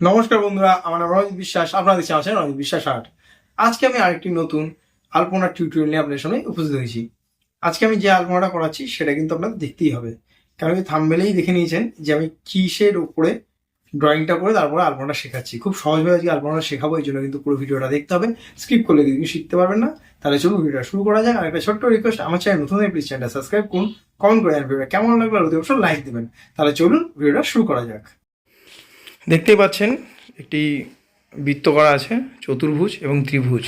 নমস্কার বন্ধুরা, আমার নাম রণজিৎ বিশ্বাস। আপনারা দেখছেন আছেন রণজিৎ বিশ্বাস আর্ট। আজকে আমি আরেকটি নতুন আলপনা টিউটোরিয়াল নিয়ে আপনাদের সামনে উপস্থিত হয়েছি। আজকে আমি যে আলপনাটা করাচ্ছি সেটা কিন্তু আপনাদের দেখতেই হবে, কারণ আমি থাম্বনেলেই দেখে নিয়েছেন যে আমি কিসের উপরে ড্রয়িংটা করে তারপরে আলপনাটা শেখাচ্ছি। খুব সহজভাবে আজকে আলপনাটা শেখাবো, এই জন্য কিন্তু পুরো ভিডিওটা দেখতে হবে। স্কিপ করলে কিন্তু শিখতে পারবেন না। তাহলে চলুন ভিডিওটা শুরু করা যাক। আর একটা ছোট্ট রিকোয়েস্ট, আমার চ্যানেল নতুন প্লিজ চ্যানেলটা সাবস্ক্রাইব করুন, কমেন্ট করে ভিডিওটা কেমন লাগলো আর অবশ্যই লাইক দেবেন। তাহলে চলুন ভিডিওটা শুরু করা যাক। দেখতেই পাচ্ছেন একটি বৃত্ত করা আছে, চতুর্ভুজ এবং ত্রিভুজ।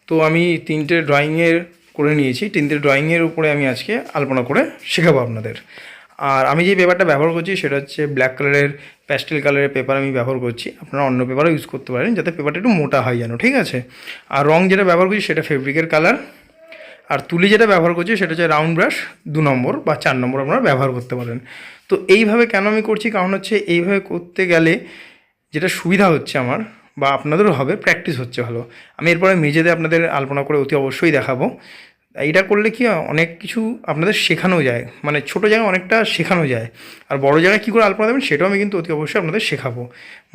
তো আমি তিনটে ড্রয়িংয়ের করে নিয়েছি, তিনটে ড্রয়িংয়ের উপরে আমি আজকে আলপনা করে শেখাবো আপনাদের। আর আমি যে পেপারটা ব্যবহার করছি সেটা হচ্ছে ব্ল্যাক কালারের প্যাস্টেল কালারের পেপার আমি ব্যবহার করছি। আপনারা অন্য পেপারও ইউজ করতে পারেন, যাতে পেপারটা একটু মোটা হয় যেন, ঠিক আছে। আর রং যেটা ব্যবহার করছি সেটা ফেব্রিকের কালার। আর তুলি যেটা ব্যবহার করছি সেটা হচ্ছে রাউন্ড ব্রাশ 2 নম্বর বা 4 নম্বর আপনারা ব্যবহার করতে পারেন। তো এইভাবে কেন আমি করছি, কারণ হচ্ছে এইভাবে করতে গেলে যেটা সুবিধা হচ্ছে আমার বা আপনাদেরও হবে, প্র্যাকটিস হচ্ছে ভালো। আমি এরপরে মেঝেতে আপনাদের আলপনা করে অতি অবশ্যই দেখাবো। এইটা করলে কি অনেক কিছু আপনাদের শেখানো যায়, মানে ছোটো জায়গায় অনেকটা শেখানো যায়। আর বড় জায়গায় কী করে আলপনা দেবেন সেটাও আমি কিন্তু অতি অবশ্যই আপনাদের শেখাবো।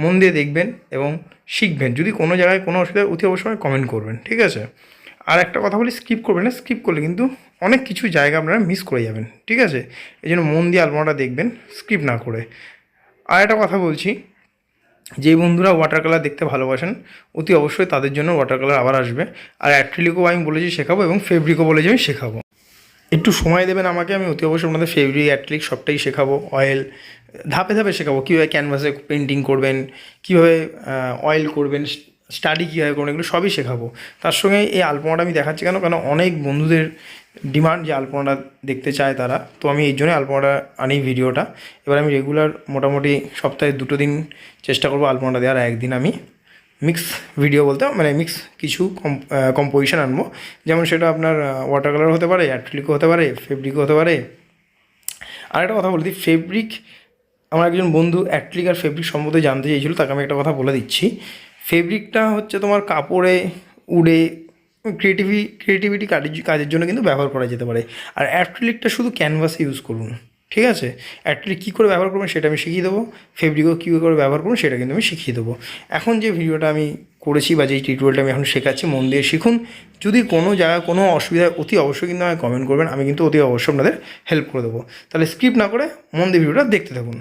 মন দিয়ে দেখবেন এবং শিখবেন। যদি কোনো জায়গায় কোনো অসুবিধা অতি অবশ্যই কমেন্ট করবেন, ঠিক আছে। আর একটা কথা বলি, স্কিপ করবেন না। স্কিপ করলে কিন্তু অনেক কিছু জায়গা আপনারা মিস করে যাবেন, ঠিক আছে। এই জন্য মন দিয়ে আলপনাটা দেখবেন, স্কিপ না করে। আর একটা কথা বলছি, যে বন্ধুরা ওয়াটার কালার দেখতে ভালোবাসেন অতি অবশ্যই তাদের জন্য ওয়াটার কালার আবার আসবে। আর অ্যাক্রিলিকও আমি বলেছি শেখাবো এবং ফেব্রিকও বলেছি আমি শেখাবো। একটু সময় দেবেন আমাকে, আমি অতি অবশ্যই আপনাদের ফেব্রিক অ্যাক্রিলিক সবটাই শেখাবো। অয়েল ধাপে ধাপে শেখাবো, কীভাবে ক্যানভাসে পেন্টিং করবেন, কীভাবে অয়েল করবেন, স্টাডি কীভাবে করবেন, এগুলো সবই শেখাবো। তার সঙ্গে এই আলপনাটা আমি দেখাচ্ছি কেন, কারণ অনেক বন্ধুদের ডিমান্ড যে আলপনাটা দেখতে চায় তারা। তো আমি এই জন্যই আলপনাটা আনি ভিডিওটা। এবার আমি রেগুলার মোটামুটি সপ্তাহে 2 দিন চেষ্টা করবো আলপনাটা দেওয়ার। একদিন আমি মিক্স ভিডিও বলতে মানে মিক্স কিছু কম্পোজিশন আনবো, যেমন সেটা আপনার ওয়াটার কালার হতে পারে, অ্যাক্রিলিকও হতে পারে, ফেব্রিকও হতে পারে। আর একটা কথা বলে দিই, ফেব্রিক আমার একজন বন্ধু অ্যাক্রিলিক আর ফেব্রিক সম্বন্ধে জানতে চেয়েছিল, তাকে আমি একটা কথা বলে দিচ্ছি। ফেব্রিকটা হচ্ছে তোমার কাপড়ে, উডে, ক্রিয়েটিভিটি কাজের জন্য কিন্তু ব্যবহার করা যেতে পারে। আর অ্যাক্রিলিকটা শুধু ক্যানভাসে ইউজ করুন, ঠিক আছে। অ্যাক্রিলিক কী করে ব্যবহার করবেন সেটা আমি শিখিয়ে দেবো, ফেব্রিকও কী করে ব্যবহার করুন সেটা কিন্তু আমি শিখিয়ে দেবো। এখন যে ভিডিওটা আমি করেছি বা যেই টিউটোরিয়ালটা আমি এখন শেখাচ্ছি, মন দিয়ে শিখুন। যদি কোনো জায়গায় কোনো অসুবিধা অতি অবশ্যই কিন্তু আমাকে কমেন্ট করবেন, আমি কিন্তু অতি অবশ্যই আপনাদের হেল্প করে দেবো। তাহলে স্কিপ না করে মন দিয়ে ভিডিওটা দেখতে থাকুন।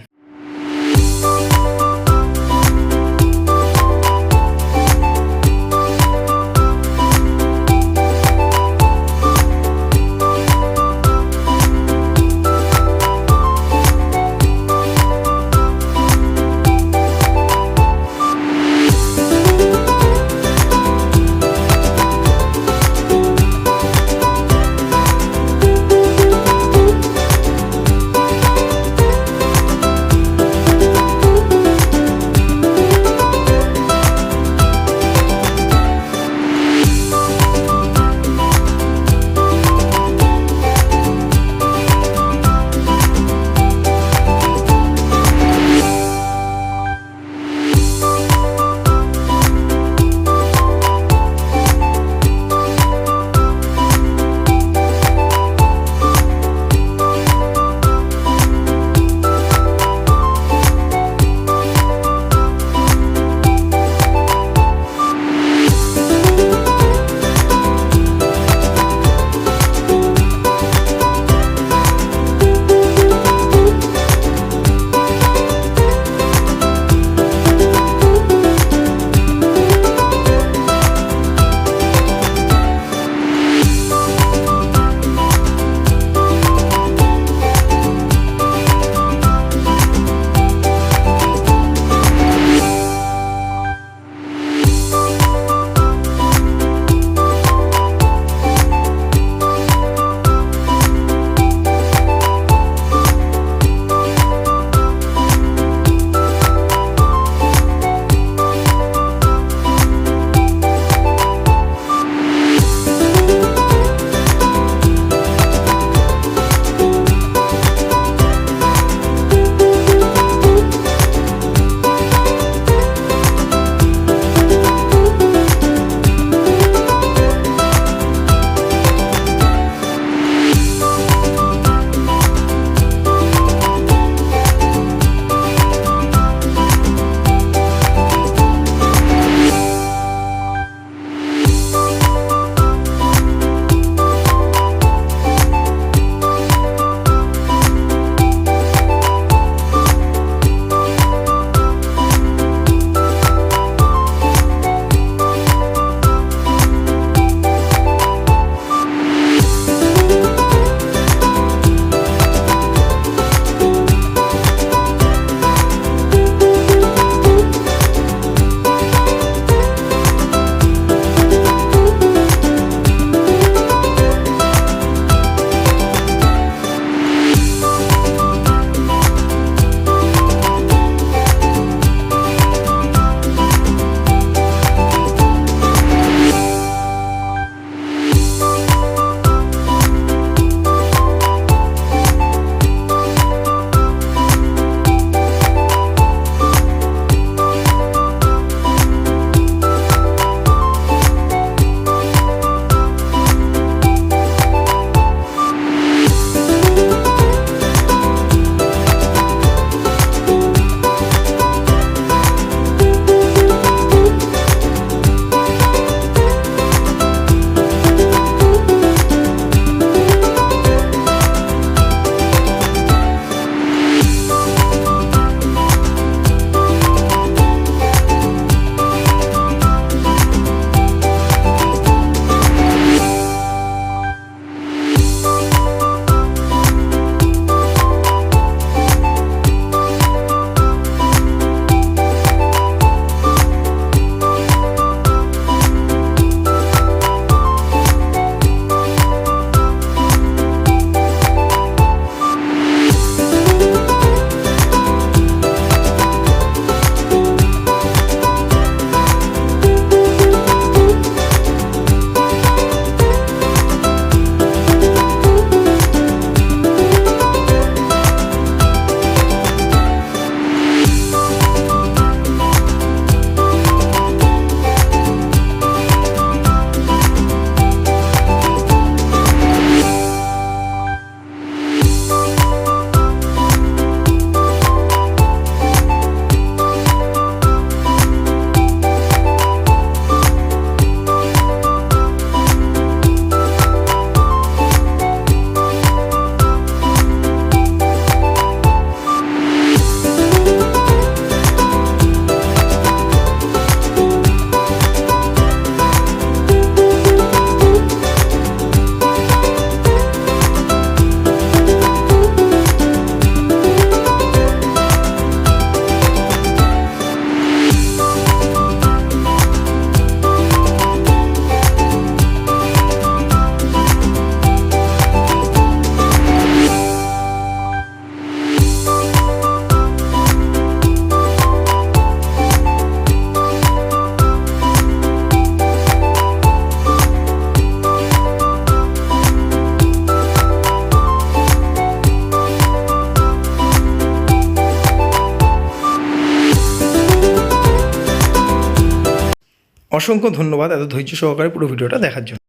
অসংখ্য ধন্যবাদ এত ধৈর্য সহকারে পুরো ভিডিওটা দেখার জন্য।